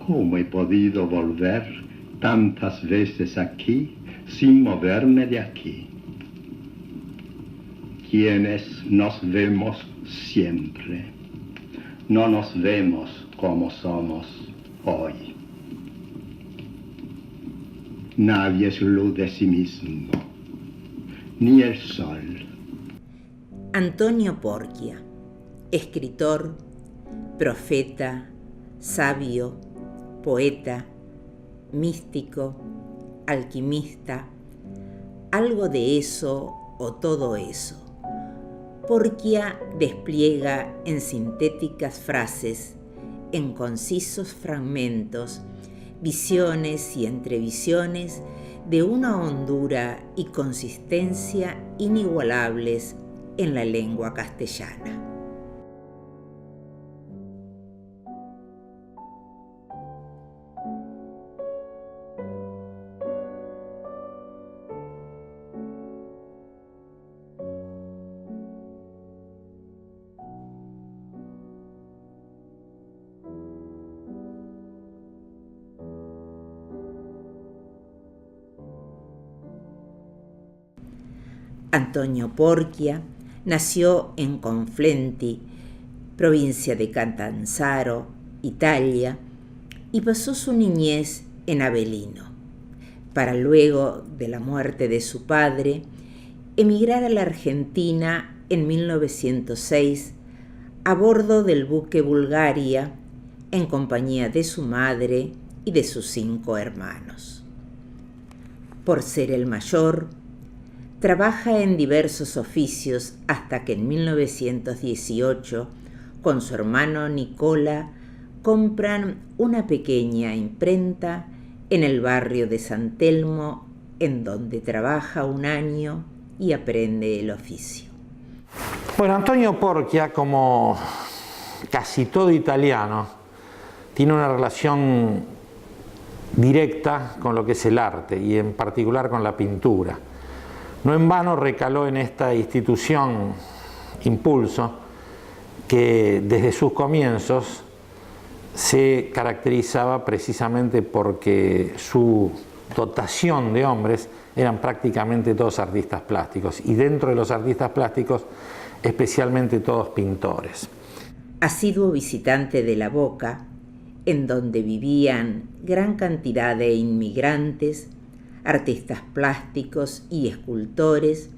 ¿Cómo he podido volver tantas veces aquí sin moverme de aquí? Quienes nos vemos siempre, no nos vemos como somos hoy. Nadie es luz de sí mismo, ni el sol. Antonio Porquia, escritor, profeta, sabio, poeta, místico, alquimista, algo de eso o todo eso. Porquia despliega en sintéticas frases, en concisos fragmentos, visiones y entrevisiones de una hondura y consistencia inigualables en la lengua castellana. Antonio Porquia nació en Conflenti, provincia de Catanzaro, Italia, y pasó su niñez en Avellino, para luego de la muerte de su padre, emigrar a la Argentina en 1906 a bordo del buque Bulgaria en compañía de su madre y de sus 5 hermanos. Por ser el mayor, trabaja en diversos oficios hasta que en 1918, con su hermano Nicola, compran una pequeña imprenta en el barrio de San Telmo, en donde trabaja un año y aprende el oficio. Bueno, Antonio Porquia, como casi todo italiano, tiene una relación directa con lo que es el arte y en particular con la pintura. No en vano recaló en esta institución Impulso, que desde sus comienzos se caracterizaba precisamente porque su dotación de hombres eran prácticamente todos artistas plásticos, y dentro de los artistas plásticos especialmente todos pintores. Asiduo visitante de La Boca, en donde vivían gran cantidad de inmigrantes, artistas plásticos y escultores,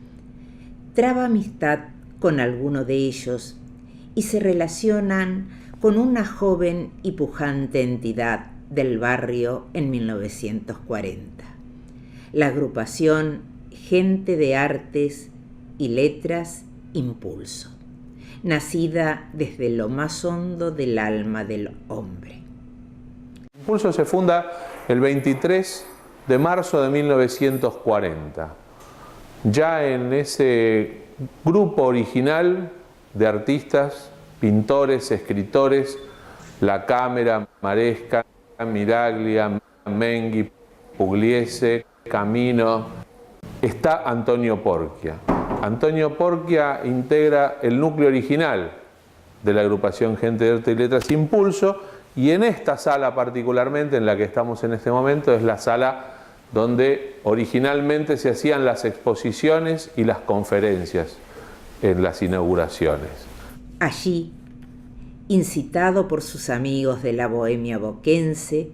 traba amistad con alguno de ellos y se relacionan con una joven y pujante entidad del barrio en 1940, la agrupación Gente de Artes y Letras Impulso, nacida desde lo más hondo del alma del hombre. Impulso se funda el 23 de marzo de 1940. Ya en ese grupo original de artistas, pintores, escritores, La Cámara, Maresca, Miraglia, Menghi, Pugliese, Camino, está Antonio Porquia. Antonio Porquia integra el núcleo original de la agrupación Gente de Arte y Letras Impulso, y en esta sala particularmente, en la que estamos en este momento, es la sala donde originalmente se hacían las exposiciones y las conferencias en las inauguraciones. Allí, incitado por sus amigos de la bohemia boquense,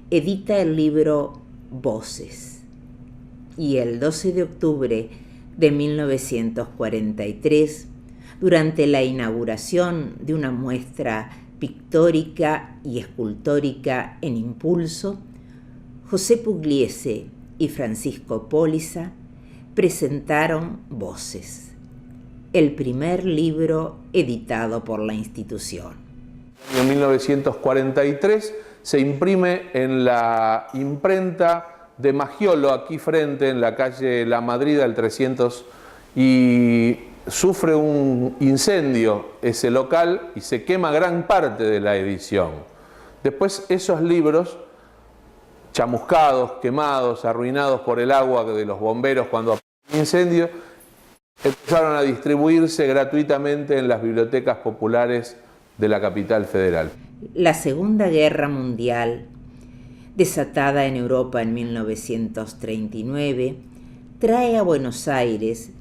edita el libro Voces, y el 12 de octubre de 1943, durante la inauguración de una muestra pictórica y escultórica en Impulso, José Pugliese y Francisco Póliza presentaron Voces, el primer libro editado por la institución. En 1943 se imprime en la imprenta de Maggiolo, aquí frente, en la calle La Madrid, al 300, y sufre un incendio ese local y se quema gran parte de la edición. Después esos libros, chamuscados, quemados, arruinados por el agua de los bomberos cuando apareció el incendio, empezaron a distribuirse gratuitamente en las bibliotecas populares de la capital federal. La Segunda Guerra Mundial, desatada en Europa en 1939, trae a Buenos Aires,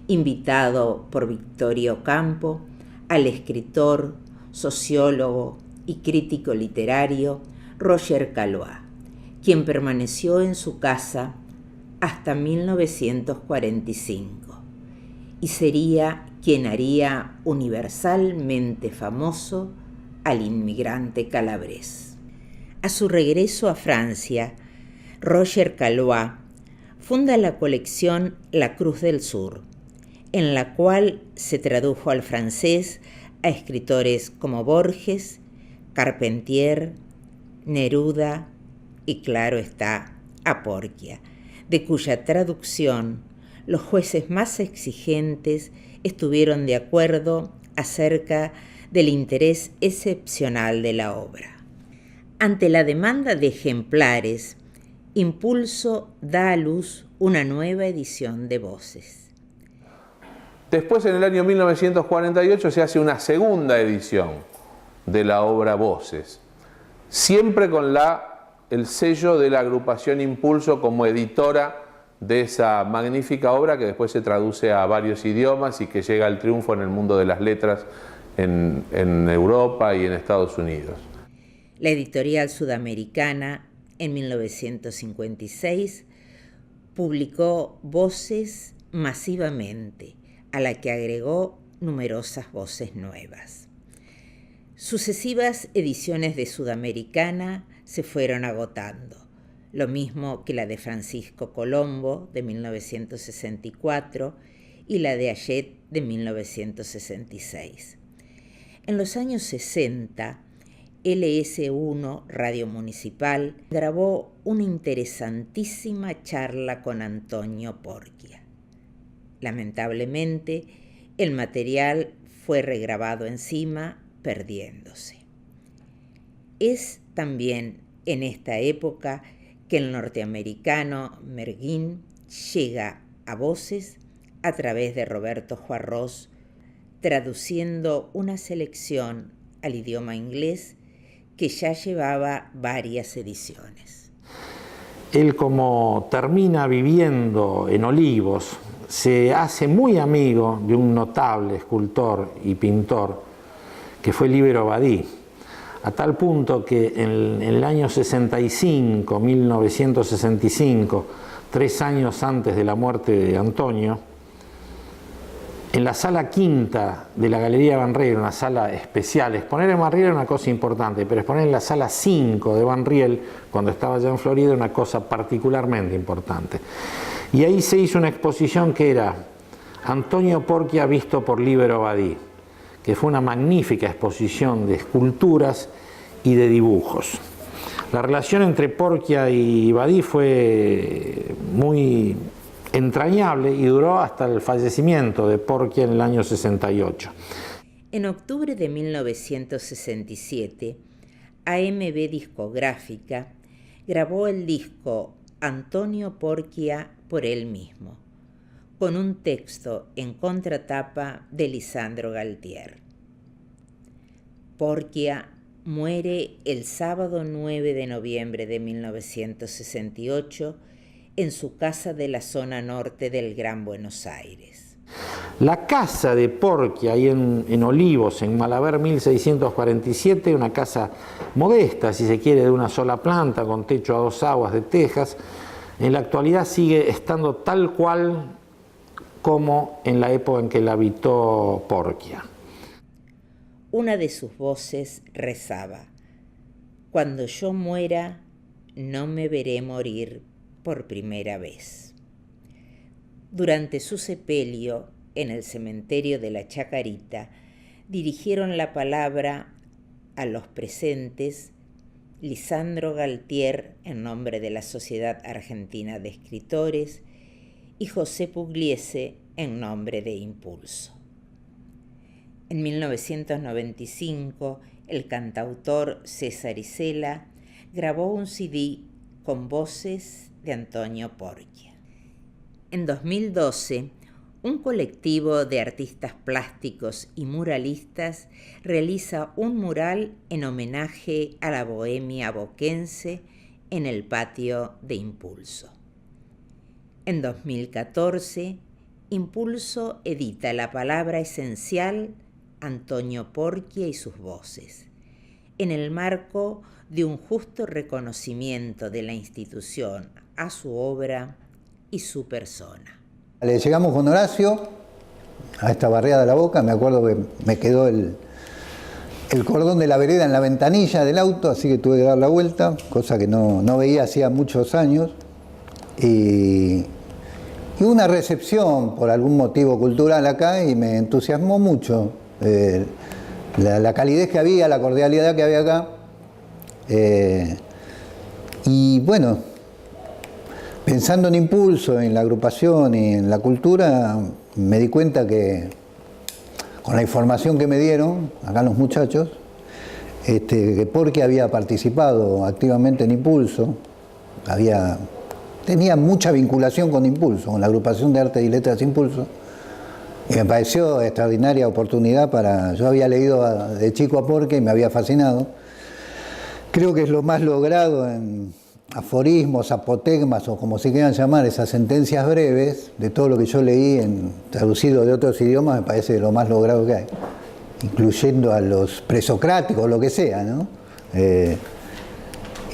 invitado por Victorio Ocampo, al escritor, sociólogo y crítico literario Roger Caillois, quien permaneció en su casa hasta 1945 y sería quien haría universalmente famoso al inmigrante calabrés. A su regreso a Francia, Roger Caillois funda la colección La Cruz del Sur, en la cual se tradujo al francés a escritores como Borges, Carpentier, Neruda y, claro está, a Porquia, de cuya traducción los jueces más exigentes estuvieron de acuerdo acerca del interés excepcional de la obra. Ante la demanda de ejemplares, Impulso da a luz una nueva edición de Voces. Después, en el año 1948, se hace una segunda edición de la obra Voces, siempre con el sello de la agrupación Impulso como editora de esa magnífica obra que después se traduce a varios idiomas y que llega al triunfo en el mundo de las letras en Europa y en Estados Unidos. La editorial sudamericana, en 1956, publicó Voces masivamente, a la que agregó numerosas voces nuevas. Sucesivas ediciones de Sudamericana se fueron agotando, lo mismo que la de Francisco Colombo de 1964 y la de Ayet de 1966. En los años 60, LS1 Radio Municipal grabó una interesantísima charla con Antonio Porquia. Lamentablemente, el material fue regrabado encima, perdiéndose. Es también en esta época que el norteamericano Merguin llega a Voces a través de Roberto Juarros, traduciendo una selección al idioma inglés que ya llevaba varias ediciones. Él, como termina viviendo en Olivos, se hace muy amigo de un notable escultor y pintor que fue Líbero Badí, a tal punto que en el año 65, 1965, 3 años antes de la muerte de Antonio, en la sala quinta de la Galería Van Riel, una sala especial, exponer en Van Riel era una cosa importante, pero exponer en la sala 5 de Van Riel, cuando estaba ya en Florida, era una cosa particularmente importante. Y ahí se hizo una exposición que era Antonio Porquia visto por Líbero Badí, que fue una magnífica exposición de esculturas y de dibujos. La relación entre Porquia y Badí fue muy entrañable y duró hasta el fallecimiento de Porquia en el año 68. En octubre de 1967, AMB Discográfica grabó el disco Antonio Porquia por él mismo, con un texto en contratapa de Lisandro Galtier. Porquia muere el sábado 9 de noviembre de 1968 en su casa de la zona norte del Gran Buenos Aires. La casa de Porquia, ahí en Olivos, en Malaber 1647, una casa modesta, si se quiere, de una sola planta, con techo a 2 aguas de tejas, en la actualidad sigue estando tal cual como en la época en que la habitó Porquia. Una de sus voces rezaba: «Cuando yo muera, no me veré morir por primera vez». Durante su sepelio en el cementerio de la Chacarita, dirigieron la palabra a los presentes Lisandro Galtier en nombre de la Sociedad Argentina de Escritores y José Pugliese en nombre de Impulso. En 1995, el cantautor César Isela grabó un CD con voces de Antonio Porquia. En 2012, un colectivo de artistas plásticos y muralistas realiza un mural en homenaje a la bohemia boquense en el patio de Impulso. En 2014, Impulso edita La palabra esencial, Antonio Porquia y sus voces, en el marco de un justo reconocimiento de la institución a su obra y su persona. Le llegamos con Horacio a esta barriada de La Boca, me acuerdo que me quedó el cordón de la vereda en la ventanilla del auto, así que tuve que dar la vuelta, cosa que no veía hacía muchos años. Y una recepción por algún motivo cultural acá y me entusiasmó mucho la calidez que había, la cordialidad que había acá. Y bueno, pensando en Impulso, en la agrupación y en la cultura, me di cuenta que con la información que me dieron acá los muchachos, que Porquia había participado activamente en Impulso, tenía mucha vinculación con Impulso, con la agrupación de arte y letras Impulso, y me pareció extraordinaria oportunidad yo había leído de chico a Porquia y me había fascinado. Creo que es lo más logrado en aforismos, apotegmas o como se quieran llamar, esas sentencias breves, de todo lo que yo leí traducido de otros idiomas, me parece lo más logrado que hay, incluyendo a los presocráticos, lo que sea, ¿no?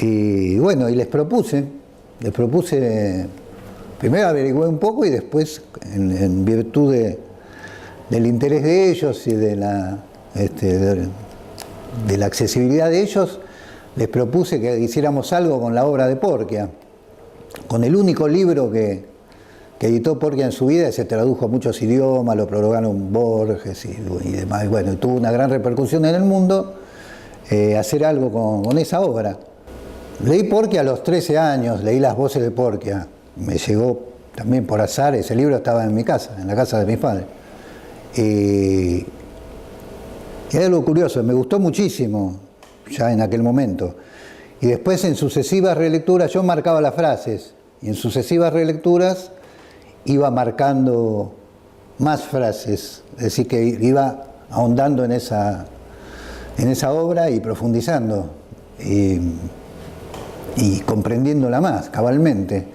Y bueno, y les propuse, primero averigüé un poco y después, en virtud del interés de ellos y de la accesibilidad de ellos, les propuse que hiciéramos algo con la obra de Porquia, con el único libro que editó Porquia en su vida, y se tradujo a muchos idiomas, lo prologaron Borges y demás, y bueno, tuvo una gran repercusión en el mundo, hacer algo con esa obra. Leí Porquia a los 13 años, leí Las voces de Porquia, me llegó también por azar, ese libro estaba en mi casa, en la casa de mis padres. Y hay algo curioso, me gustó muchísimo ya en aquel momento. Y después en sucesivas relecturas, yo marcaba las frases, y en sucesivas relecturas iba marcando más frases, es decir, que iba ahondando en esa obra y profundizando y comprendiéndola más cabalmente,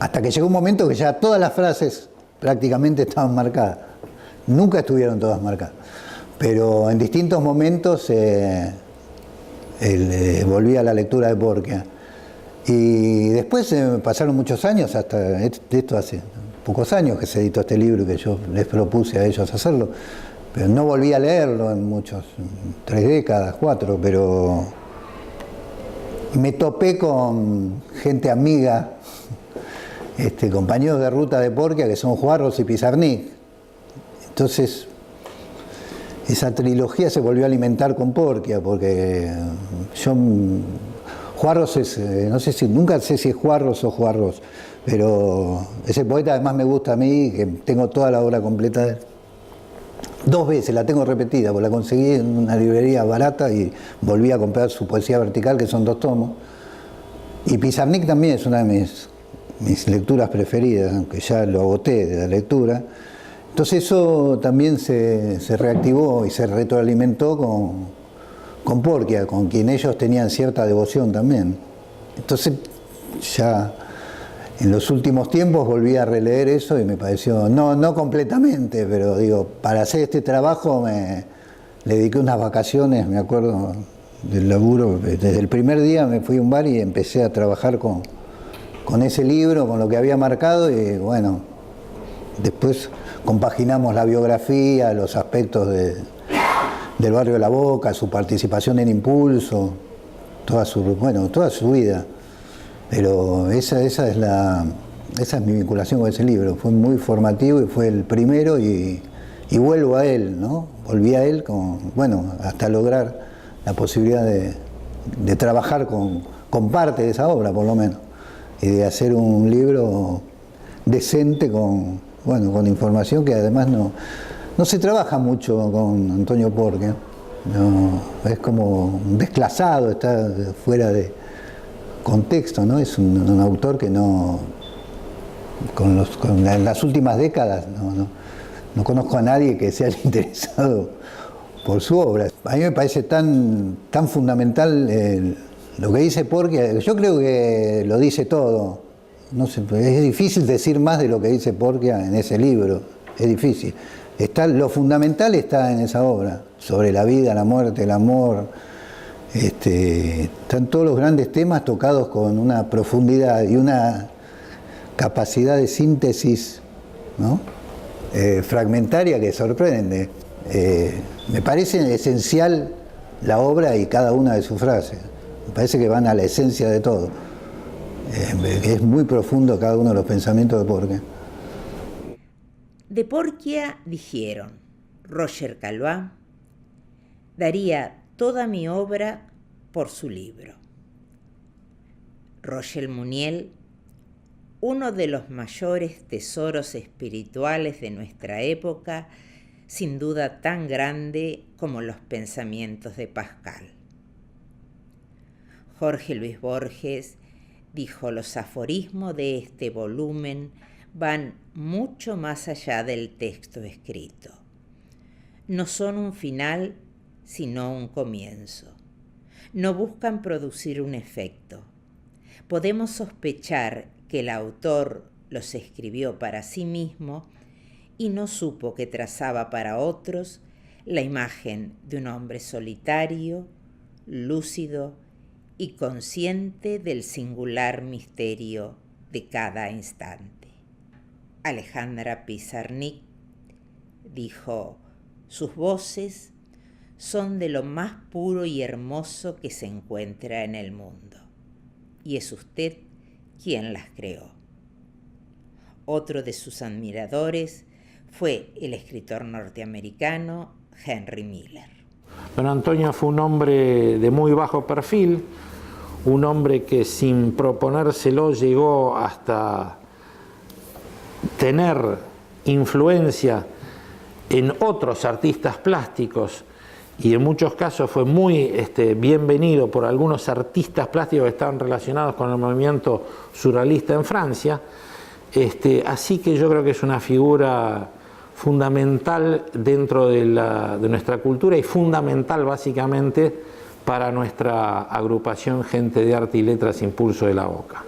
hasta que llegó un momento que ya todas las frases prácticamente estaban marcadas. Nunca estuvieron todas marcadas, pero en distintos momentos volví a la lectura de Porquia. Y después pasaron muchos años, hasta esto hace pocos años que se editó este libro y que yo les propuse a ellos hacerlo, pero no volví a leerlo en 3 décadas, 4, pero me topé con gente amiga, compañeros de ruta de Porquia, que son Juarros y Pizarnik. Entonces, esa trilogía se volvió a alimentar con Porquia, porque Juarros es, nunca sé si es Juarros o Juarros, pero ese poeta además me gusta a mí, que tengo toda la obra completa de él. 2 veces la tengo repetida, porque la conseguí en una librería barata y volví a comprar su poesía vertical, que son 2 tomos. Y Pizarnik también es una de mis lecturas preferidas, aunque ya lo agoté de la lectura. Entonces eso también se reactivó y se retroalimentó con Porquia, con quien ellos tenían cierta devoción también. Entonces ya en los últimos tiempos volví a releer eso y me pareció, no completamente, pero digo, para hacer este trabajo le dediqué unas vacaciones, me acuerdo del laburo, desde el primer día me fui a un bar y empecé a trabajar con ese libro, con lo que había marcado, y bueno, después compaginamos la biografía, los aspectos del barrio de La Boca, su participación en Impulso, toda su vida. Pero esa es mi vinculación con ese libro. Fue muy formativo y fue el primero y vuelvo a él, ¿no? Volví a él hasta lograr la posibilidad de trabajar con parte de esa obra, por lo menos, y de hacer un libro decente con información que además no se trabaja mucho con Antonio Porquia. No, es como un desclasado, está fuera de contexto, ¿no? Es un autor que no en las últimas décadas no conozco a nadie que se haya interesado por su obra. A mí me parece tan fundamental lo que dice Porquia. Yo creo que lo dice todo. No sé, es difícil decir más de lo que dice Porquia en ese libro. Es difícil. Lo fundamental está en esa obra, sobre la vida, la muerte, el amor. Están todos los grandes temas tocados con una profundidad y una capacidad de síntesis, ¿no? Fragmentaria que sorprende. Me parece esencial la obra y cada una de sus frases. Me parece que van a la esencia de todo. Es muy profundo cada uno de los pensamientos de Porquia. De Porquia dijeron: Roger Caillois daría toda mi obra por su libro. Roger Muniel, uno de los mayores tesoros espirituales de nuestra época, sin duda tan grande como los pensamientos de Pascal. Jorge Luis Borges dijo: los aforismos de este volumen van mucho más allá del texto escrito. No son un final, sino un comienzo. No buscan producir un efecto. Podemos sospechar que el autor los escribió para sí mismo y no supo que trazaba para otros la imagen de un hombre solitario, lúcido y consciente del singular misterio de cada instante. Alejandra Pizarnik dijo: sus voces son de lo más puro y hermoso que se encuentra en el mundo, y es usted quien las creó. Otro de sus admiradores fue el escritor norteamericano Henry Miller. Don Antonio fue un hombre de muy bajo perfil, un hombre que sin proponérselo llegó hasta tener influencia en otros artistas plásticos y en muchos casos fue muy bienvenido por algunos artistas plásticos que estaban relacionados con el movimiento surrealista en Francia. Así que yo creo que es una figura fundamental dentro de nuestra cultura y fundamental básicamente para nuestra agrupación Gente de Arte y Letras Impulso de la Boca.